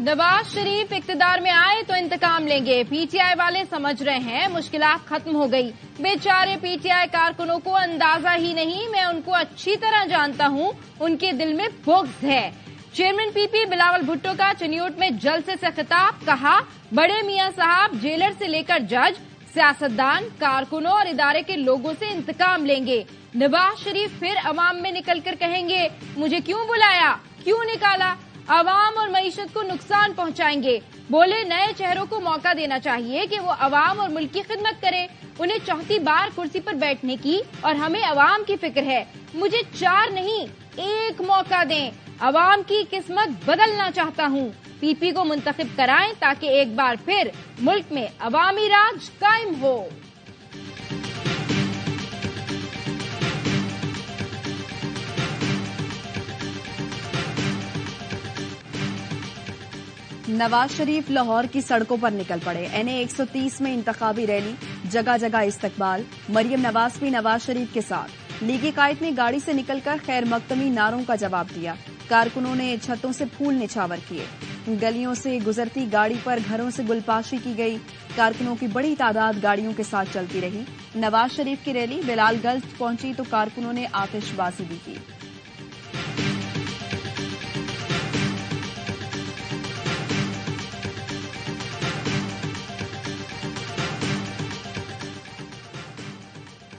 नवाज शरीफ इक्तदार में आए तो इंतकाम लेंगे। पीटीआई वाले समझ रहे हैं मुश्किलात खत्म हो गई। बेचारे पीटीआई कारकुनों को अंदाजा ही नहीं, मैं उनको अच्छी तरह जानता हूं, उनके दिल में बुग़्ज़ है। चेयरमैन पीपी बिलावल भुट्टो का चनियोट में जलसे से खिताब, कहा बड़े मियां साहब जेलर से लेकर जज, सियासतदान, कारकुनों और इदारे के लोगों से इंतकाम लेंगे। नवाज शरीफ फिर अवाम में निकलकर कहेंगे मुझे क्यों बुलाया, क्यों निकाला, अवाम और मईशत को नुकसान पहुंचाएंगे। बोले नए चेहरों को मौका देना चाहिए कि वो अवाम और मुल्क की खिदमत करें। उन्हें 34 बार कुर्सी पर बैठने की और हमें अवाम की फिक्र है। मुझे 4 नहीं 1 मौका दें, अवाम की किस्मत बदलना चाहता हूं। पीपी को मुंतखब कराएं ताकि एक बार फिर मुल्क में अवामी राज कायम हो। नवाज शरीफ लाहौर की सड़कों पर निकल पड़े। NA 130 में इंतखाबी रैली, जगह जगह इस्तकबाल। मरियम नवाज भी नवाज शरीफ के साथ। लीगी कायद ने गाड़ी से निकलकर खैर मकदमी नारों का जवाब दिया। कारकुनों ने छतों से फूल निछावर किए। गलियों से गुजरती गाड़ी पर घरों से गुलपाशी की गई। कारकुनों की बड़ी तादाद गाड़ियों के साथ चलती रही। नवाज शरीफ की रैली बिलालगंज पहुंची तो कारकुनों ने आतिशबाजी भी की।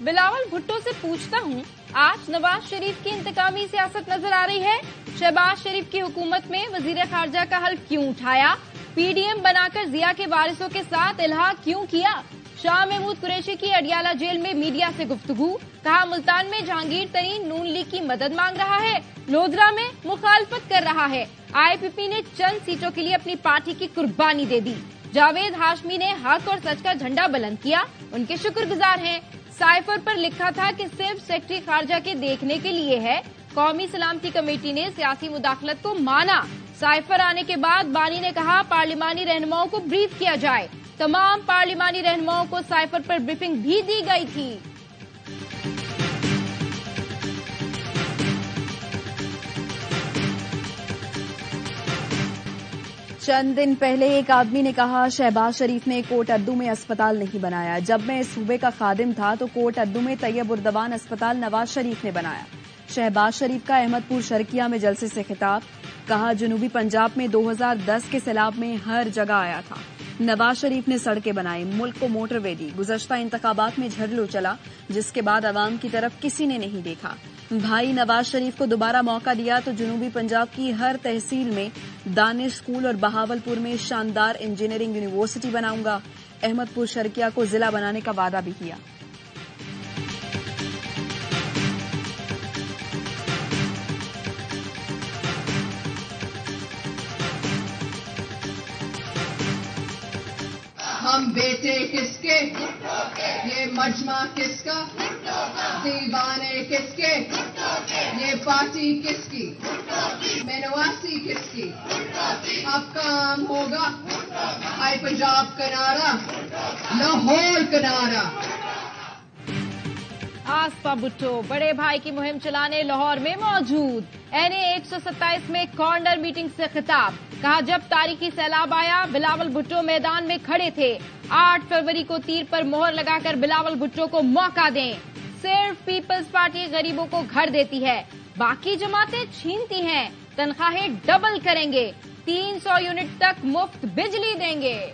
बिलावल भुट्टो से पूछता हूं, आज नवाज शरीफ की इंतकामी सियासत नजर आ रही है। शहबाज शरीफ की हुकूमत में वजीर खारजा का हल्फ क्यों उठाया? PDM बनाकर जिया के वारिसों के साथ इल्हाक क्यों किया? शाह महमूद कुरैशी की अडियाला जेल में मीडिया से गुफ्तगू, कहा मुल्तान में जहांगीर तरीन नून लीग की मदद मांग रहा है, लोधरा में मुखालफत कर रहा है। IPP ने चंद सीटों के लिए अपनी पार्टी की कुर्बानी दे दी। जावेद हाशमी ने हक और सच का झंडा बुलंद किया, उनके शुक्रगुजार हैं। साइफर पर लिखा था कि सिर्फ सेक्रेटरी खारजा के देखने के लिए है। कौमी सलामती कमेटी ने सियासी मुदाखलत को माना। साइफर आने के बाद बानी ने कहा पार्लिमानी रहनुमाओं को ब्रीफ किया जाए। तमाम पार्लिमानी रहनुमाओं को साइफर पर ब्रीफिंग भी दी गई थी। चंद दिन पहले एक आदमी ने कहा शहबाज शरीफ ने कोट अद्दू में अस्पताल नहीं बनाया। जब मैं इस सूबे का खादिम था तो कोट अद्दू में तैयब उर्दवान अस्पताल नवाज शरीफ ने बनाया। शहबाज शरीफ का अहमदपुर शर्किया में जलसे से खिताब, कहा जनूबी पंजाब में 2010 के सैलाब में हर जगह आया था। नवाज शरीफ ने सड़कें बनाई, मुल्क को मोटरवे दी। गुज़श्ता इंतखाबात में झरलो चला, जिसके बाद अवाम की तरफ किसी ने नहीं देखा। भाई नवाज शरीफ को दोबारा मौका दिया तो जनूबी पंजाब की हर तहसील में दानिश स्कूल और बहावलपुर में शानदार इंजीनियरिंग यूनिवर्सिटी बनाऊंगा। अहमदपुर शर्किया को जिला बनाने का वादा भी किया। हम बेटे किसके, ये मजमा किसका, दीवाने किसके, ये पार्टी किसकी, मेनवासी किसकी। अब काम होगा हाई पंजाब किनारा, लाहौर किनारा। आसपा भुट्टो बड़े भाई की मुहिम चलाने लाहौर में मौजूद। NA 127 में कॉर्नर मीटिंग से खिताब, कहा जब तारीखी सैलाब आया बिलावल भुट्टो मैदान में खड़े थे। 8 फरवरी को तीर पर मोहर लगाकर बिलावल भुट्टो को मौका दें। सिर्फ पीपल्स पार्टी गरीबों को घर देती है, बाकी जमातें छीनती हैं। तनख्वाहें डबल करेंगे, 300 यूनिट तक मुफ्त बिजली देंगे।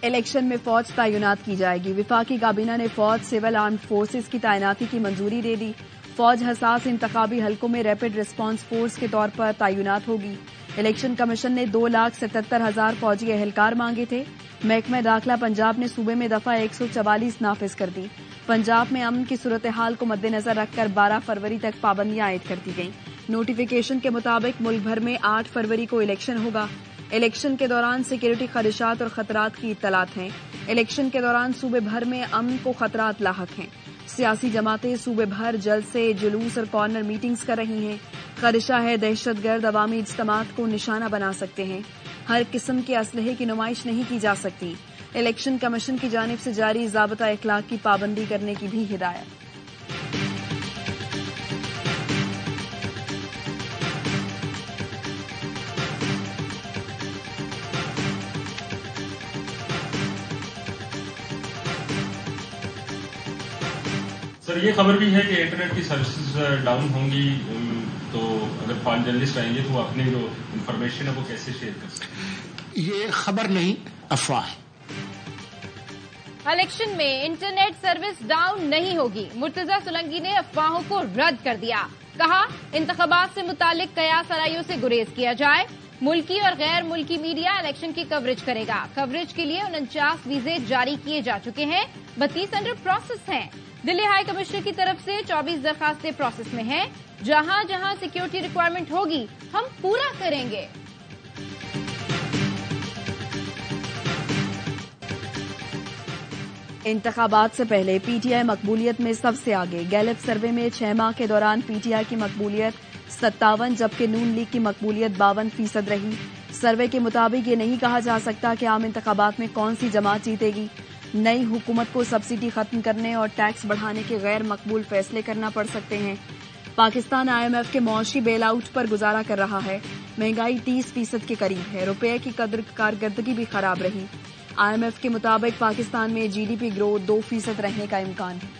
इलेक्शन में फौज तैनात की जाएगी। विफाकी काबीना ने फौज सिविल आर्म्ड फोर्सेज की तैनाती की मंजूरी दे दी। फौज हसास इंतखाबी हलकों में रैपिड रिस्पांस फोर्स के तौर पर तैनात होगी। इलेक्शन कमीशन ने 2,77,000 फौजी एहलकार मांगे थे। महकमा दाखिला पंजाब ने सूबे में दफा 144 नाफिज कर दी। पंजाब में अमन की सूरत हाल को मद्देनजर रखकर 12 फरवरी तक पाबंदियां आयद कर दी गईं। नोटिफिकेशन के मुताबिक मुल्क भर में 8 फरवरी को इलेक्शन होगा। इलेक्शन के दौरान सिक्योरिटी खदशात और खतरात की इत्तलात हैं। इलेक्शन के दौरान सूबे भर में अमन को खतरात लाहक हैं। सियासी जमातें सूबे भर जलसे, जुलूस और कॉर्नर मीटिंग्स कर रही हैं। खदशा है दहशतगर्द अवामी इज्तिमात को निशाना बना सकते हैं। हर किस्म के असलहे की नुमाइश नहीं की जा सकती। इलेक्शन कमीशन की जानिब से जारी ज़ाब्ता इखलाक की पाबंदी करने की भी हिदायत। سر یہ خبر بھی ہے کہ انٹرنیٹ کی سروسز ڈاؤن ہوں گی، تو اگر 5 جرنلسٹ آئیں گے تو وہ اپنی جو انفارمیشن ہے وہ کیسے شیئر کر سکتے ہیں؟ یہ خبر نہیں، افواہ ہے۔ الیکشن میں انٹرنیٹ سروس ڈاؤن نہیں ہوگی، مرتضی سولنگی نے افواہوں کو رد کر دیا، کہا انتخابات سے متعلق قیاس آرائیوں سے گریز کیا جائے، ملکی اور غیر ملکی میڈیا الیکشن کی کوریج کرے گا، کوریج کے لیے 49 ویزے جاری کیے جا چکے ہیں، 32 انڈر پروسیس ہیں، دلی ہائی کمشنر کی طرف سے 24 درخواستیں پروسیس میں ہیں، جہاں جہاں سیکیورٹی ریکوائرمنٹ ہوگی ہم پورا کریں گے۔ انتخابات سے پہلے پی ٹی آئی مقبولیت میں سب سے آگے، گیلپ سروے میں 6 ماہ کے دوران پی ٹی آئی کی مقبولیت 57 جبکہ نون لیگ کی مقبولیت 52% رہی۔ سروے کے مطابق یہ نہیں کہا جا سکتا کہ عام انتخابات میں کون سی جماعت جیتے گی، نئی حکومت کو سبسڈی ختم کرنے اور ٹیکس بڑھانے کے غیر مقبول فیصلے کرنا پڑ سکتے ہیں۔ پاکستان آئی ایم ایف کے معاشی بیل آؤٹ پر گزارا کر رہا ہے، مہنگائی 30% کے قریب ہے، روپے کی قدر کارکردگی بھی خراب رہی۔ آئی ایم ایف کے مطابق پاکستان میں جی ڈی پی گروتھ 2% رہنے کا امکان ہے۔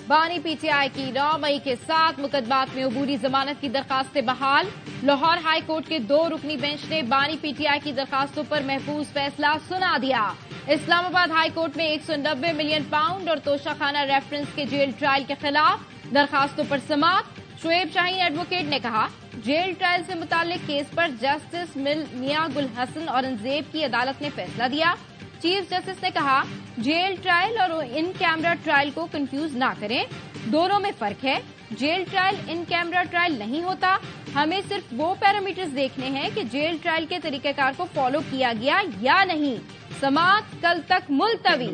بانی پی ٹی آئی کی 9 مئی کے 7 مقدمات میں عبوری ضمانت کی درخواستیں بحال، لاہور ہائی کورٹ کے 2 رکنی بینچ نے بانی پی ٹی آئی کی درخواستوں پر محفوظ فیصلہ سنا دیا۔ اسلام آباد ہائی کورٹ میں 190 ملین پاؤنڈ اور توشہ خانہ ریفرنس کے جیل ٹرائل کے خلاف درخواستوں پر سماعت، شعیب شاہین ایڈوکیٹ نے کہا جیل ٹرائل سے متعلق کیس پر جسٹس میاں گل حسن اورنگزیب کی عدالت نے فیصلہ دیا۔ چیف جسٹس نے کہا جیل ٹرائل اور ان کیمرہ ٹرائل کو کنفیوز نہ کریں، دونوں میں فرق ہے، جیل ٹرائل ان کیمرہ ٹرائل نہیں ہوتا، ہمیں صرف وہ پیرامیٹرز دیکھنے ہیں کہ جیل ٹرائل کے طریقہ کار کو فالو کیا گیا یا نہیں۔ سماعت کل تک ملتوی۔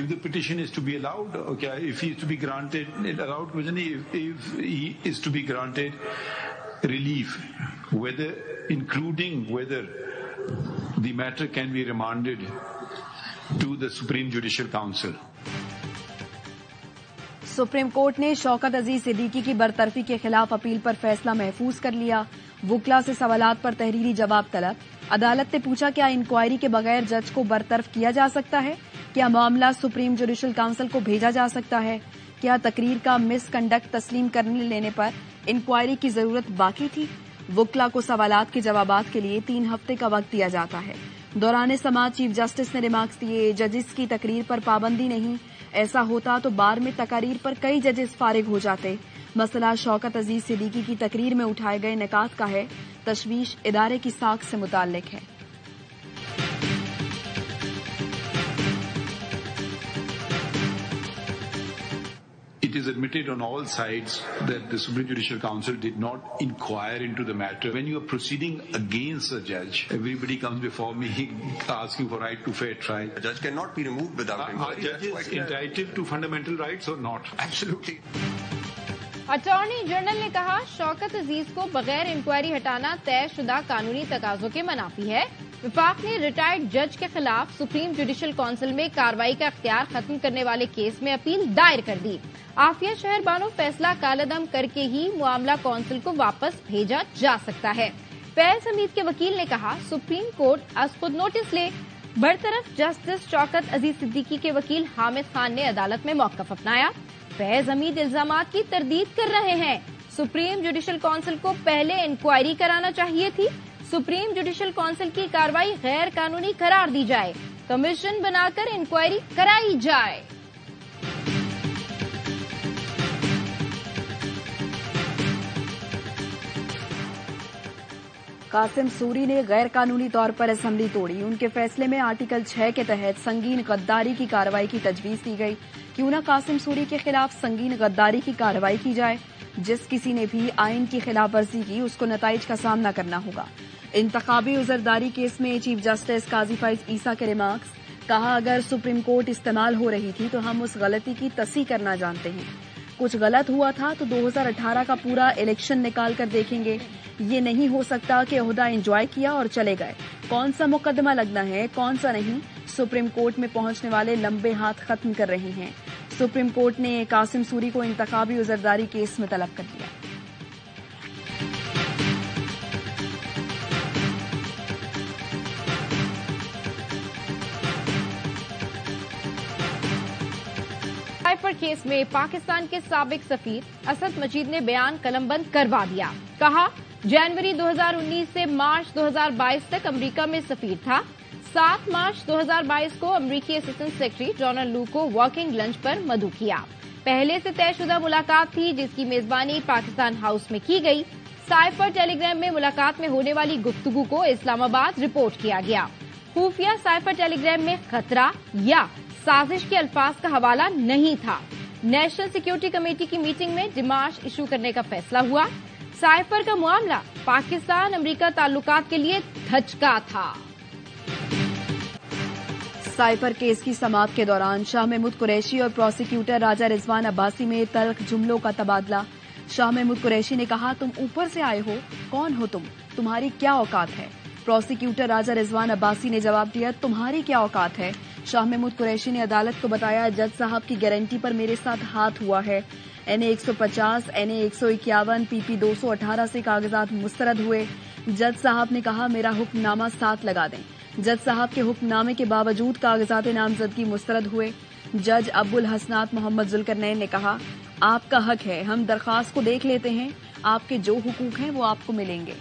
If the petition is to be allowed, okay, if he is to be granted, allowed question, if he is to be granted relief, whether including whether the matter can be remanded to the Supreme Judicial Council. Supreme court نے شوکت عزیز صدیقی کی برطرفی کے خلاف appeal پر فیصلہ محفوظ کر لیا، وکلا سے سوالات پر تحریری جواب طلب۔ عدالت نے پوچھا کیا انکوائری کے بغیر جج کو برطرف کیا جا سکتا ہے، کیا معاملہ سپریم جوڈیشل کونسل کو بھیجا جا سکتا ہے، کیا تقریر کا مس کنڈکٹ تسلیم کرنے لینے پر انکوائری کی ضرورت باقی تھی۔ وکلا کو سوالات کے جوابات کے لیے 3 ہفتے کا وقت دیا جاتا ہے۔ دوران سماعت چیف جسٹس نے ریمارکس دیے، ججز کی تقریر پر پابندی نہیں، ایسا ہوتا تو بار میں تقاریر پر کئی ججز فارغ ہو جاتے۔ مسئلہ شوکت عزیز صدیقی کی تقریر میں اٹھائے گئے نکات کا ہے، تشویش ادارے کی ساکھ سے متعلق ہے۔ It is admitted on all sides that the Supreme Judicial Council did not inquire into the matter. When you are proceeding against a judge, everybody comes before me asking for right to fair trial. A judge cannot be removed without inquiry. Are judges entitled to fundamental rights or not? Absolutely. Attorney general نے کہا شوکت عزیز کو بغیر inquiry ہٹانا طے شدہ قانونی تقاضوں کے منافی ہے۔ وفاق نے ریٹائرڈ جج کے خلاف سپریم جوڈیشل کونسل میں کارروائی کا اختیار ختم کرنے والے کیس میں اپیل دائر کر دی۔ عافیہ شہر بانو فیصلہ کالعدم کر کے ہی معاملہ کونسل کو واپس بھیجا جا سکتا ہے۔ فیض حمید کے وکیل نے کہا سپریم کورٹ از خود نوٹس لے۔ برطرف جسٹس شوکت عزیز صدیقی کے وکیل حامد خان نے عدالت میں موقف اپنایا۔ فیض حمید الزامات کی تردید کر رہے ہیں، سپریم جوڈیشل کونسل کو پہلے انکوائری کرانا چاہیے تھی، سپریم جوڈیشل کونسل کی کارروائی غیر قانونی قرار دی جائے، کمیشن بنا کر انکوائری کرائی جائے۔ قاسم سوری نے غیر قانونی طور پر اسمبلی توڑی، ان کے فیصلے میں آرٹیکل 6 کے تحت سنگین غداری کی کارروائی کی تجویز دی گئی۔ کیوں نہ قاسم سوری کے خلاف سنگین غداری کی کارروائی کی جائے، جس کسی نے بھی آئین کی خلاف ورزی کی اس کو نتائج کا سامنا کرنا ہوگا۔ انتخابی عذرداری کیس میں چیف جسٹس قاضی فائز عیسیٰ کے ریمارکس، کہا اگر سپریم کورٹ استعمال ہو رہی تھی تو ہم اس غلطی کی تصحیح کرنا جانتے ہیں، کچھ غلط ہوا تھا تو 2018 کا پورا الیکشن نکال کر دیکھیں گے، یہ نہیں ہو سکتا کہ عہدہ انجوائے کیا اور چلے گئے۔ कौन सा मुकदमा लगना है, कौन सा नहीं, सुप्रीम कोर्ट में पहुंचने वाले लंबे हाथ खत्म कर रहे हैं। सुप्रीम कोर्ट ने कासिम सूरी को इंतखाबी उजरदारी केस में तलब कर दिया। साइफर केस में पाकिस्तान के साबिक सफीर असद मजीद ने बयान कलमबंद करवा दिया। कहा, जनवरी 2019 से मार्च 2022 तक अमेरिका में सफीर था। 7 मार्च 2022 को अमेरिकी असिस्टेंट सेक्रेटरी डोनाल्ड लू को वर्किंग लंच पर मदऊ किया। पहले से तयशुदा मुलाकात थी जिसकी मेजबानी पाकिस्तान हाउस में की गई। साइफर टेलीग्राम में मुलाकात में होने वाली गुफ्तगू को इस्लामाबाद रिपोर्ट किया गया। खुफिया साइफर टेलीग्राम में खतरा या साजिश के अल्फाज का हवाला नहीं था। नेशनल सिक्योरिटी कमेटी की मीटिंग में डिमार्श इशू करने का फैसला हुआ। साइफर का मामला पाकिस्तान अमेरिका ताल्लुकात के लिए धचका था। साइफर केस की समाप्त के दौरान शाह महमूद कुरैशी और प्रोसिक्यूटर राजा रिजवान अब्बासी में तल्ख जुमलों का तबादला। शाह महमूद कुरैशी ने कहा, तुम ऊपर से आए हो, कौन हो तुम, तुम्हारी क्या औकात है। प्रोसिक्यूटर राजा रिजवान अब्बासी ने जवाब दिया, तुम्हारी क्या औकात है। शाह महमूद कुरैशी ने अदालत को बताया, जज साहब की गारंटी पर मेरे साथ हाथ हुआ है। NA 150, NA 151, PP 218 से कागजात मुस्तरद हुए। जज साहब ने कहा, मेरा हुक्मनामा साथ लगा दें। जज साहब के हुक्मनामे के बावजूद कागजात नामजदगी मुस्तरद हुए। जज अब्बुल हसनात मोहम्मद जुल्करनैन ने कहा, आपका हक है, हम दरखास्त को देख लेते हैं, आपके जो हुकूक हैं वो आपको मिलेंगे।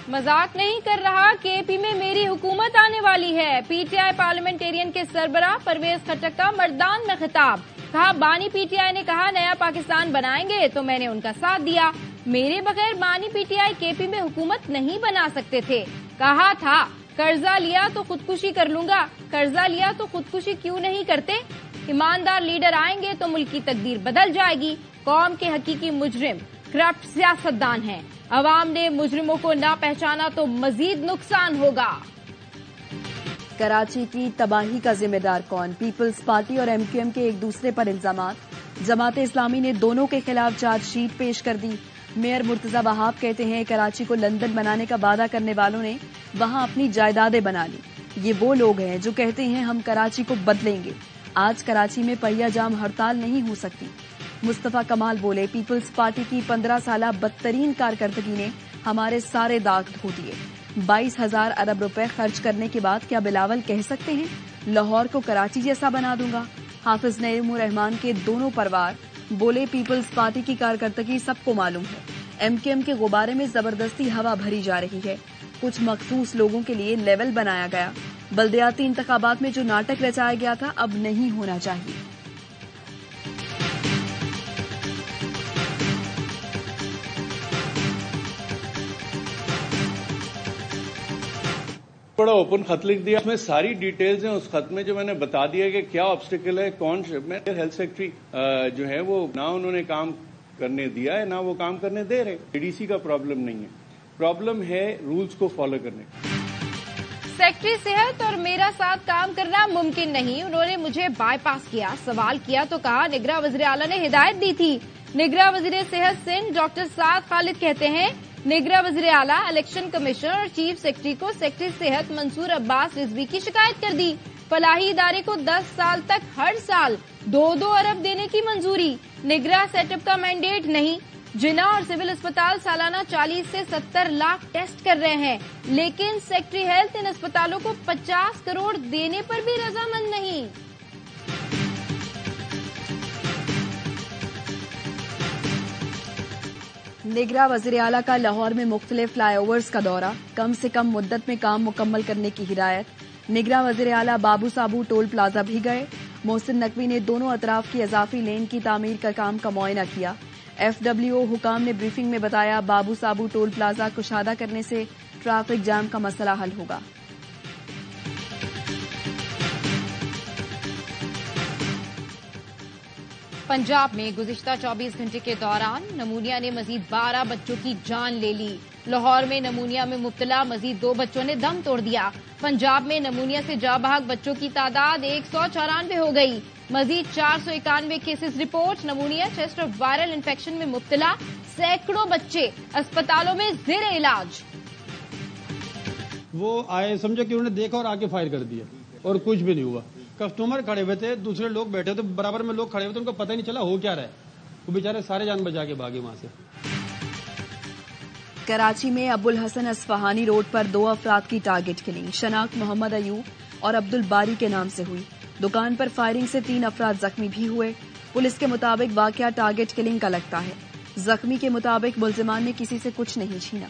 मजाक नहीं कर रहा, KP में मेरी हुकूमत आने वाली है। PTI पार्लियामेंटेरियन के सरबराह परवेज खट्टक का मर्दान में खिताब। कहा, बानी PTI ने कहा नया पाकिस्तान बनाएंगे तो मैंने उनका साथ दिया। मेरे बगैर बानी PTI KP में हुकूमत नहीं बना सकते थे। कहा था कर्जा लिया तो खुदकुशी कर लूंगा। कर्जा लिया तो खुदकुशी क्यों नहीं करते। ईमानदार लीडर आएंगे तो मुल्क की तकदीर बदल जाएगी। कौम के हकीकी मुजरिम करप्ट सियासतदान हैं। अवाम ने मुजरिमों को ना पहचाना तो मजीद नुकसान होगा। कराची की तबाही का जिम्मेदार कौन, पीपल्स पार्टी और MQM के एक दूसरे पर इल्जामात। जमात इस्लामी ने दोनों के खिलाफ चार्जशीट पेश कर दी। मेयर मुर्तजा वहाब कहते हैं, कराची को लंदन बनाने का वादा करने वालों ने वहां अपनी जायदादें बना ली। ये वो लोग हैं जो कहते हैं हम कराची को बदलेंगे। आज कराची में पहिया जाम हड़ताल नहीं हो सकती। मुस्तफा कमाल बोले, पीपल्स पार्टी की 15 साला बदतरीन कारकर्दगी ने हमारे सारे दाग धो दिए। 22,000 अरब रुपए खर्च करने के बाद क्या बिलावल कह सकते हैं लाहौर को कराची जैसा बना दूंगा। हाफिज नईमुर रहमान के दोनों परिवार बोले, पीपल्स पार्टी की कारकर्दगी सबको मालूम है। MQM के गुब्बारे में जबरदस्ती हवा भरी जा रही है। कुछ मखसूस लोगों के लिए लेवल बनाया गया। बल्दियाती इंतखाबात में जो नाटक रचाया गया था अब नहीं होना चाहिए। बड़ा ओपन खत लिख दिया, उसमें सारी डिटेल्स हैं। उस खत में जो मैंने बता दिया कि क्या ऑब्स्टिकल है, कौन मैं हेल्थ सेक्रेटरी जो है वो ना उन्होंने काम करने दिया है ना वो काम करने दे रहे। ADC का प्रॉब्लम नहीं है, प्रॉब्लम है रूल्स को फॉलो करने। सेक्रेटरी सेहत और मेरा साथ काम करना मुमकिन नहीं। उन्होंने मुझे बाईपास किया। सवाल किया तो कहा निगरां वज़ीर आला ने हिदायत दी थी। निगरां वज़ीर सेहत सिंध डॉक्टर साद खालिद कहते हैं, निगरां वज़ीर आला, इलेक्शन कमिश्नर और चीफ सेक्रेटरी को सेक्रेटरी सेहत मंसूर अब्बास रिजवी की शिकायत कर दी। फलाही इदारे को 10 साल तक हर साल 2-2 अरब देने की मंजूरी। निगरां सेटअप का मैंडेट नहीं। जिना और सिविल अस्पताल सालाना 40 से 70 लाख टेस्ट कर रहे हैं, लेकिन सेक्रेटरी हेल्थ इन अस्पतालों को 50 करोड़ देने पर भी रजामंद नहीं। निगरां वज़ीर आला का लाहौर में मुख्तलिफ फ्लाईओवर्स का दौरा, कम से कम मुद्दत में काम मुकम्मल करने की हिदायत। निगरां वज़ीर आला बाबू साबू टोल प्लाजा भी गए। मोहसिन नकवी ने दोनों अतराफ की इजाफी लेन की तामीर का काम का मुआयना किया। FWO हुकाम ने ब्रीफिंग में बताया, बाबू साबू टोल प्लाजा कुशादा करने से ट्रैफिक जाम का मसला हल होगा। पंजाब में गुज़िश्ता 24 घंटे के दौरान नमूनिया ने मजीद 12 बच्चों की जान ले ली। लाहौर में नमूनिया में मुब्तला मजीद 2 बच्चों ने दम तोड़ दिया। पंजाब में नमूनिया से जाँ बहक बच्चों की तादाद 194 हो गई। मजीद 491 केसेस रिपोर्ट। नमूनिया, चेस्ट और वायरल इन्फेक्शन में मुब्तला सैकड़ों बच्चे अस्पतालों में ज़ेरे इलाज। वो आए, समझो कि उन्होंने देखा और आके फायर कर दिया और कुछ भी नहीं हुआ। कस्टमर खड़े हुए थे, दूसरे लोग बैठे थे, बराबर में लोग खड़े हुए थे, उनको पता ही नहीं चला हो क्या रहा है। वो बेचारे सारे जान बचा के भागे वहां से। कराची में अबुल हसन अस्फहानी रोड पर 2 अफराद की टारगेट किलिंग शनाख्त मोहम्मद अयूब और अब्दुल बारी के नाम से हुई। दुकान पर फायरिंग से 3 अफराद जख्मी भी हुए। पुलिस के मुताबिक वाकया टारगेट किलिंग का लगता है। जख्मी के मुताबिक मुल्जिमान ने किसी से कुछ नहीं छीना।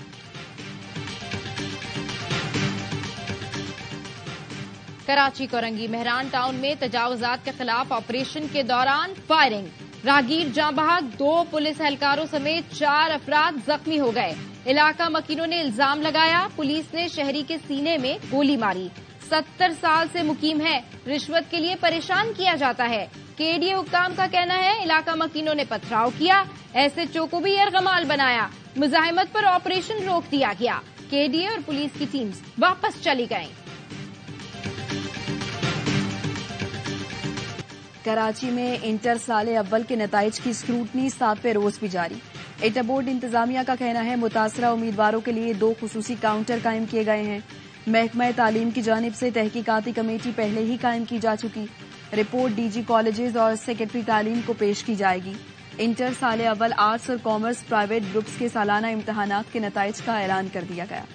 कराची कोरंगी मेहरान टाउन में तजावुजात के खिलाफ ऑपरेशन के दौरान फायरिंग, राहगीर जाँ बहक, 2 पुलिस एहलकारों समेत 4 अफराद जख्मी हो गए। इलाका मकीनों ने इल्जाम लगाया, पुलिस ने शहरी के सीने में गोली मारी। 70 साल से मुकीम है, रिश्वत के लिए परेशान किया जाता है। केडीए हुक्काम का कहना है इलाका मकीनों ने पथराव किया, एसएचओ को भी यरगमाल बनाया। मुजाहिमत पर ऑपरेशन रोक दिया गया। केडीए और पुलिस की टीम्स वापस चली गईं। कराची में इंटर साले अव्वल के नताइज की स्क्रूटनी 7वें रोज भी जारी। इंटर बोर्ड इंतजामिया का कहना है मुतासरा उम्मीदवारों के लिए 2 खुसूसी काउंटर कायम किए गए हैं। महकमा तालीम की जानिब से तहकीकाती कमेटी पहले ही कायम की जा चुकी। रिपोर्ट डीजी कॉलेजेस और सेक्रेटरी तालीम को पेश की जाएगी। इंटर साले अव्वल आर्ट्स और कॉमर्स प्राइवेट ग्रुप्स के सालाना इम्तहानात के नताइज का ऐलान कर दिया गया।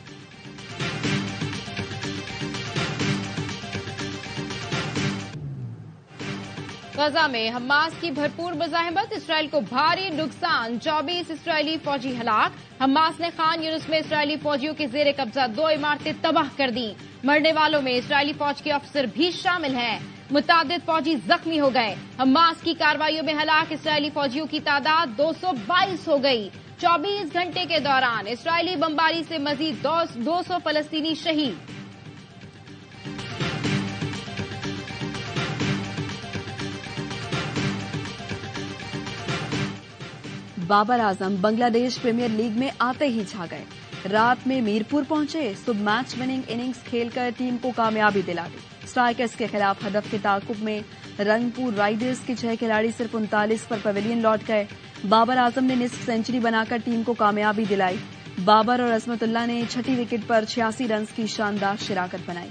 गजा में हमास की भरपूर मुजाहिमत, इसराइल को भारी नुकसान, 24 इसराइली फौजी हलाक। हमास ने खान यूनिस में इसराइली फौजियों के जेर कब्जा 2 इमारतें तबाह कर दी। मरने वालों में इसराइली फौज के अफसर भी शामिल हैं। मुतादिद फौजी जख्मी हो गए। हमास की कार्रवाइयों में हलाक इसराइली फौजियों की तादाद 222 हो गई। 24 घंटे के दौरान इसराइली बमबारी से मजीद 200 फलस्तीनी शहीद। बाबर आजम बांग्लादेश प्रीमियर लीग में आते ही छा गए। रात में मीरपुर पहुंचे, सुबह मैच विनिंग इनिंग्स खेलकर टीम को कामयाबी दिला दी। स्ट्राइकर्स के खिलाफ हदफ के ताकुब में रंगपुर राइडर्स के 6 खिलाड़ी सिर्फ 39 पर पवेलियन लौट गए। बाबर आजम ने निस्फ सेंचुरी बनाकर टीम को कामयाबी दिलाई। बाबर और अजमतुल्लाह ने 6ठी विकेट पर 86 रन की शानदार शिराकत बनाई।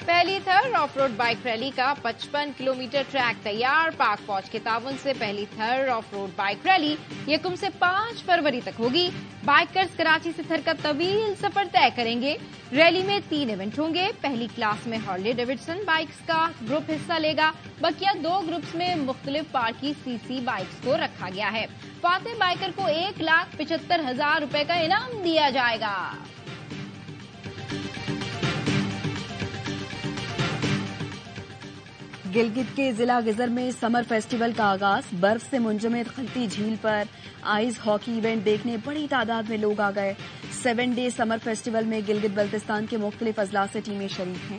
पहली थर ऑफ रोड बाइक रैली का 55 किलोमीटर ट्रैक तैयार। पाक फौज के ताउन से पहली थर ऑफ रोड बाइक रैली यकुम से 5 फरवरी तक होगी। बाइकर्स कराची से थर का तवील सफर तय करेंगे। रैली में 3 इवेंट होंगे। पहली क्लास में हार्ले डेविडसन बाइक्स का ग्रुप हिस्सा लेगा। बकिया 2 ग्रुप्स में मुख्तलिफ पार्ट की सीसी बाइक्स को रखा गया है। फातेह बाइकर को 1,75,000 रुपए का इनाम दिया जाएगा। गिलगित के जिला गिजर में समर फेस्टिवल का आगाज। बर्फ से मुंजमद खलती झील पर आइस हॉकी इवेंट देखने बड़ी तादाद में लोग आ गए। 7 डे समर फेस्टिवल में गिलगित बल्तिस्तान के मुख्तलिफ अजला से टीमें शरीक हैं।